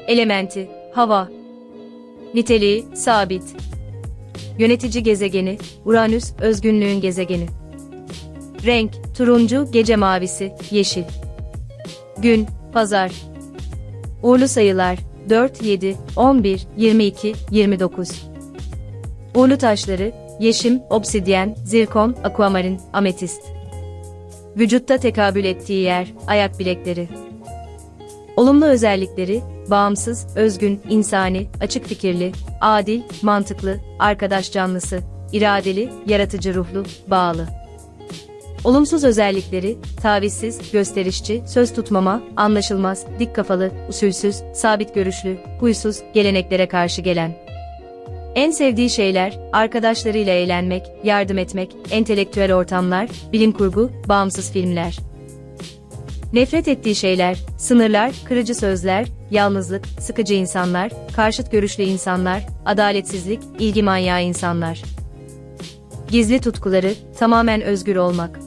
Elementi, hava. Niteliği, sabit. Yönetici gezegeni, Uranüs, özgünlüğün gezegeni. Renk, turuncu, gece mavisi, yeşil. Gün, pazar. Uğurlu sayılar, 4, 7, 11, 22, 29. Uğurlu taşları, yeşim, obsidyen, zirkon, akuamarin, ametist. Vücutta tekabül ettiği yer, ayak bilekleri. Olumlu özellikleri, bağımsız, özgün, insani, açık fikirli, adil, mantıklı, arkadaş canlısı, iradeli, yaratıcı ruhlu, bağlı. Olumsuz özellikleri, tavizsiz, gösterişçi, söz tutmama, anlaşılmaz, dik kafalı, usulsüz, sabit görüşlü, huysuz, geleneklere karşı gelen. En sevdiği şeyler, arkadaşlarıyla eğlenmek, yardım etmek, entelektüel ortamlar, bilim kurgu, bağımsız filmler. Nefret ettiği şeyler, sınırlar, kırıcı sözler, yalnızlık, sıkıcı insanlar, karşıt görüşlü insanlar, adaletsizlik, ilgi manyağı insanlar. Gizli tutkuları, tamamen özgür olmak.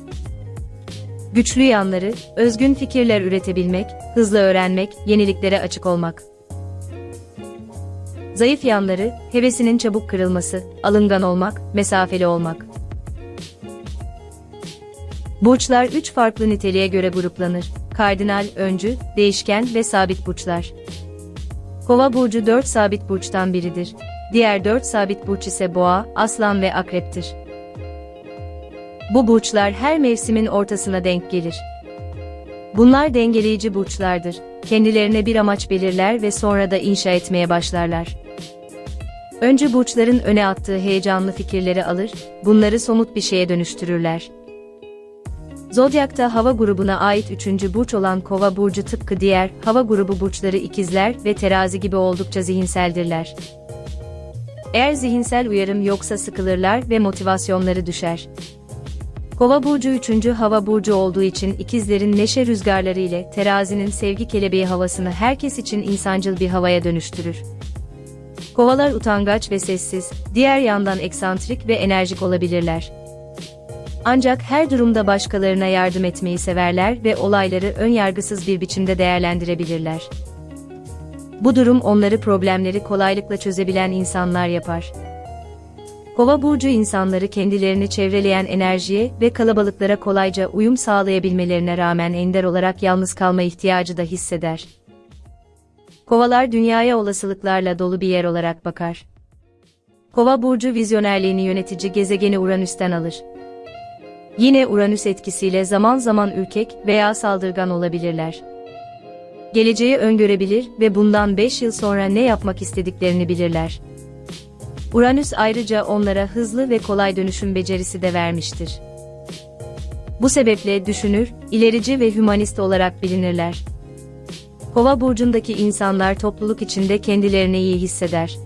Güçlü yanları, özgün fikirler üretebilmek, hızlı öğrenmek, yeniliklere açık olmak. Zayıf yanları, hevesinin çabuk kırılması, alıngan olmak, mesafeli olmak. Burçlar 3 farklı niteliğe göre gruplanır. Kardinal, öncü, değişken ve sabit burçlar. Kova burcu 4 sabit burçtan biridir. Diğer 4 sabit burç ise Boğa, Aslan ve Akrep'tir. Bu burçlar her mevsimin ortasına denk gelir. Bunlar dengeleyici burçlardır. Kendilerine bir amaç belirler ve sonra da inşa etmeye başlarlar. Önce burçların öne attığı heyecanlı fikirleri alır, bunları somut bir şeye dönüştürürler. Zodyak'ta hava grubuna ait 3. burç olan Kova burcu tıpkı diğer hava grubu burçları İkizler ve Terazi gibi oldukça zihinseldirler. Eğer zihinsel uyarım yoksa sıkılırlar ve motivasyonları düşer. Kova burcu 3. hava burcu olduğu için İkizlerin neşe rüzgarları ile Terazinin sevgi kelebeği havasını herkes için insancıl bir havaya dönüştürür. Kovalar utangaç ve sessiz, diğer yandan eksantrik ve enerjik olabilirler. Ancak her durumda başkalarına yardım etmeyi severler ve olayları önyargısız bir biçimde değerlendirebilirler. Bu durum onları problemleri kolaylıkla çözebilen insanlar yapar. Kova burcu insanları kendilerini çevreleyen enerjiye ve kalabalıklara kolayca uyum sağlayabilmelerine rağmen ender olarak yalnız kalma ihtiyacı da hisseder. Kovalar dünyaya olasılıklarla dolu bir yer olarak bakar. Kova burcu vizyonerliğini yönetici gezegeni Uranüs'ten alır. Yine Uranüs etkisiyle zaman zaman ürkek veya saldırgan olabilirler. Geleceği öngörebilir ve bundan 5 yıl sonra ne yapmak istediklerini bilirler. Uranüs ayrıca onlara hızlı ve kolay dönüşüm becerisi de vermiştir. Bu sebeple düşünür, ilerici ve hümanist olarak bilinirler. Kova burcundaki insanlar topluluk içinde kendilerini iyi hisseder.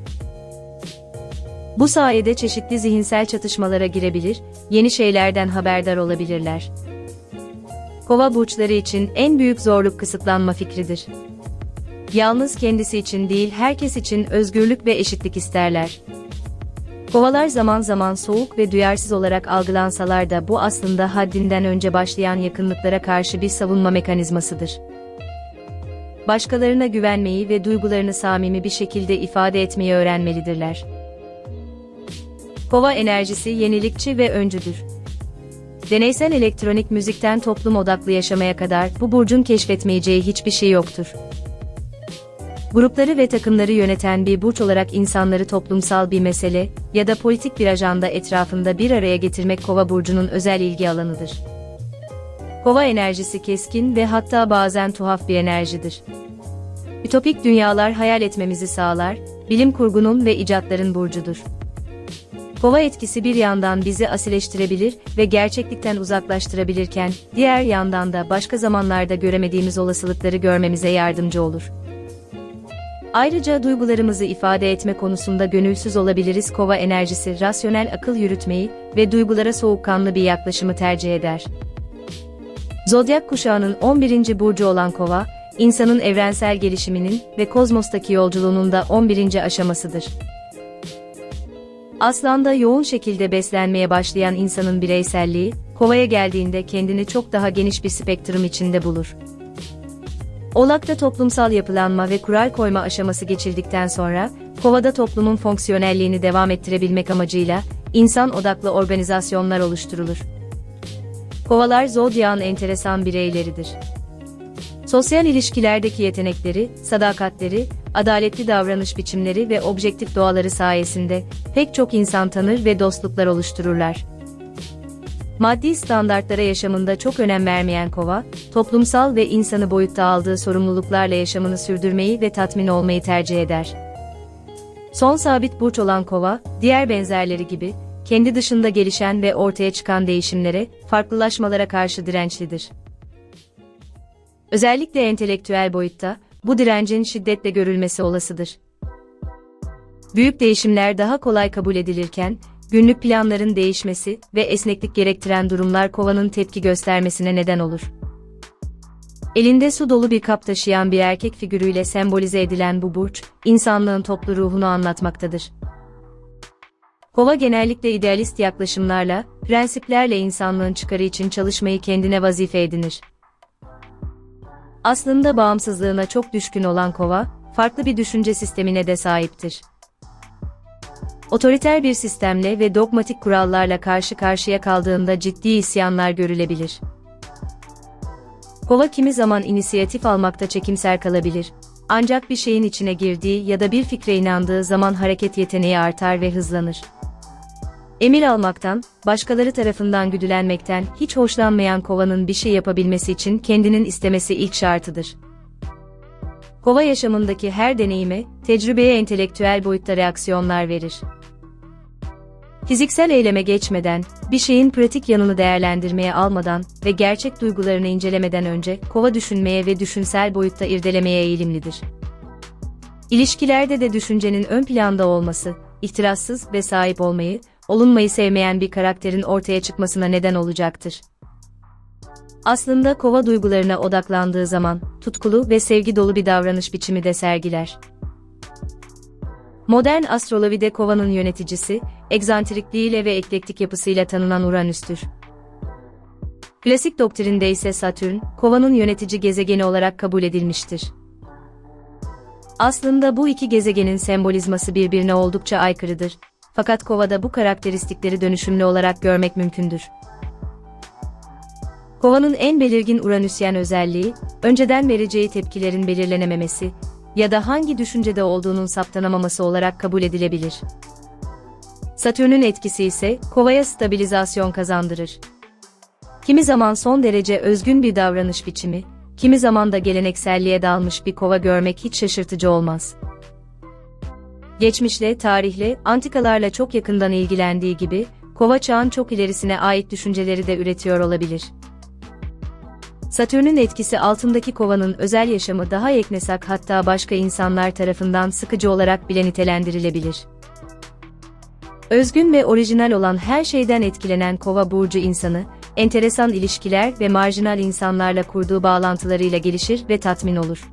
Bu sayede çeşitli zihinsel çatışmalara girebilir, yeni şeylerden haberdar olabilirler. Kova burçları için en büyük zorluk kısıtlanma fikridir. Yalnız kendisi için değil herkes için özgürlük ve eşitlik isterler. Kovalar zaman zaman soğuk ve duyarsız olarak algılansalar da bu aslında haddinden önce başlayan yakınlıklara karşı bir savunma mekanizmasıdır. Başkalarına güvenmeyi ve duygularını samimi bir şekilde ifade etmeyi öğrenmelidirler. Kova enerjisi yenilikçi ve öncüdür. Deneysel elektronik müzikten toplum odaklı yaşamaya kadar bu burcun keşfetmeyeceği hiçbir şey yoktur. Grupları ve takımları yöneten bir burç olarak insanları toplumsal bir mesele ya da politik bir ajanda etrafında bir araya getirmek Kova burcunun özel ilgi alanıdır. Kova enerjisi keskin ve hatta bazen tuhaf bir enerjidir. Ütopik dünyalar hayal etmemizi sağlar, bilim kurgunun ve icatların burcudur. Kova etkisi bir yandan bizi asileştirebilir ve gerçeklikten uzaklaştırabilirken, diğer yandan da başka zamanlarda göremediğimiz olasılıkları görmemize yardımcı olur. Ayrıca duygularımızı ifade etme konusunda gönülsüz olabiliriz. Kova enerjisi rasyonel akıl yürütmeyi ve duygulara soğukkanlı bir yaklaşımı tercih eder. Zodyak kuşağının 11. burcu olan Kova, insanın evrensel gelişiminin ve kozmostaki yolculuğunun da 11. aşamasıdır. Aslan'da yoğun şekilde beslenmeye başlayan insanın bireyselliği, Kova'ya geldiğinde kendini çok daha geniş bir spektrum içinde bulur. Oğlak'ta toplumsal yapılanma ve kural koyma aşaması geçildikten sonra, Kova'da toplumun fonksiyonelliğini devam ettirebilmek amacıyla, insan odaklı organizasyonlar oluşturulur. Kovalar zodyağın enteresan bireyleridir. Sosyal ilişkilerdeki yetenekleri, sadakatleri, adaletli davranış biçimleri ve objektif doğaları sayesinde pek çok insan tanır ve dostluklar oluştururlar. Maddi standartlara yaşamında çok önem vermeyen Kova, toplumsal ve insanı boyutta aldığı sorumluluklarla yaşamını sürdürmeyi ve tatmin olmayı tercih eder. Son sabit burç olan Kova, diğer benzerleri gibi, kendi dışında gelişen ve ortaya çıkan değişimlere, farklılaşmalara karşı dirençlidir. Özellikle entelektüel boyutta, bu direncin şiddetle görülmesi olasıdır. Büyük değişimler daha kolay kabul edilirken, günlük planların değişmesi ve esneklik gerektiren durumlar Kova'nın tepki göstermesine neden olur. Elinde su dolu bir kap taşıyan bir erkek figürüyle sembolize edilen bu burç, insanlığın toplu ruhunu anlatmaktadır. Kova genellikle idealist yaklaşımlarla, prensiplerle insanlığın çıkarı için çalışmayı kendine vazife edinir. Aslında bağımsızlığına çok düşkün olan Kova, farklı bir düşünce sistemine de sahiptir. Otoriter bir sistemle ve dogmatik kurallarla karşı karşıya kaldığında ciddi isyanlar görülebilir. Kova kimi zaman inisiyatif almakta çekimser kalabilir, ancak bir şeyin içine girdiği ya da bir fikre inandığı zaman hareket yeteneği artar ve hızlanır. Emir almaktan, başkaları tarafından güdülenmekten hiç hoşlanmayan Kova'nın bir şey yapabilmesi için kendinin istemesi ilk şartıdır. Kova yaşamındaki her deneyime, tecrübeye entelektüel boyutta reaksiyonlar verir. Fiziksel eyleme geçmeden, bir şeyin pratik yanını değerlendirmeye almadan ve gerçek duygularını incelemeden önce, Kova düşünmeye ve düşünsel boyutta irdelemeye eğilimlidir. İlişkilerde de düşüncenin ön planda olması, ihtirassız ve sahip olmayı, olunmayı sevmeyen bir karakterin ortaya çıkmasına neden olacaktır. Aslında Kova duygularına odaklandığı zaman, tutkulu ve sevgi dolu bir davranış biçimi de sergiler. Modern astrolojide Kova'nın yöneticisi, egzantrikliğiyle ve eklektik yapısıyla tanınan Uranüs'tür. Klasik doktrinde ise Satürn, Kova'nın yönetici gezegeni olarak kabul edilmiştir. Aslında bu iki gezegenin sembolizması birbirine oldukça aykırıdır, fakat Kova'da bu karakteristikleri dönüşümlü olarak görmek mümkündür. Kova'nın en belirgin Uranüsyen özelliği, önceden vereceği tepkilerin belirlenememesi ya da hangi düşüncede olduğunun saptanamaması olarak kabul edilebilir. Satürn'ün etkisi ise Kova'ya stabilizasyon kazandırır. Kimi zaman son derece özgün bir davranış biçimi, kimi zaman da gelenekselliğe dalmış bir Kova görmek hiç şaşırtıcı olmaz. Geçmişle, tarihle, antikalarla çok yakından ilgilendiği gibi, Kova çağın çok ilerisine ait düşünceleri de üretiyor olabilir. Satürn'ün etkisi altındaki Kova'nın özel yaşamı daha yeknesak, hatta başka insanlar tarafından sıkıcı olarak bile nitelendirilebilir. Özgün ve orijinal olan her şeyden etkilenen Kova burcu insanı, enteresan ilişkiler ve marjinal insanlarla kurduğu bağlantılarıyla gelişir ve tatmin olur.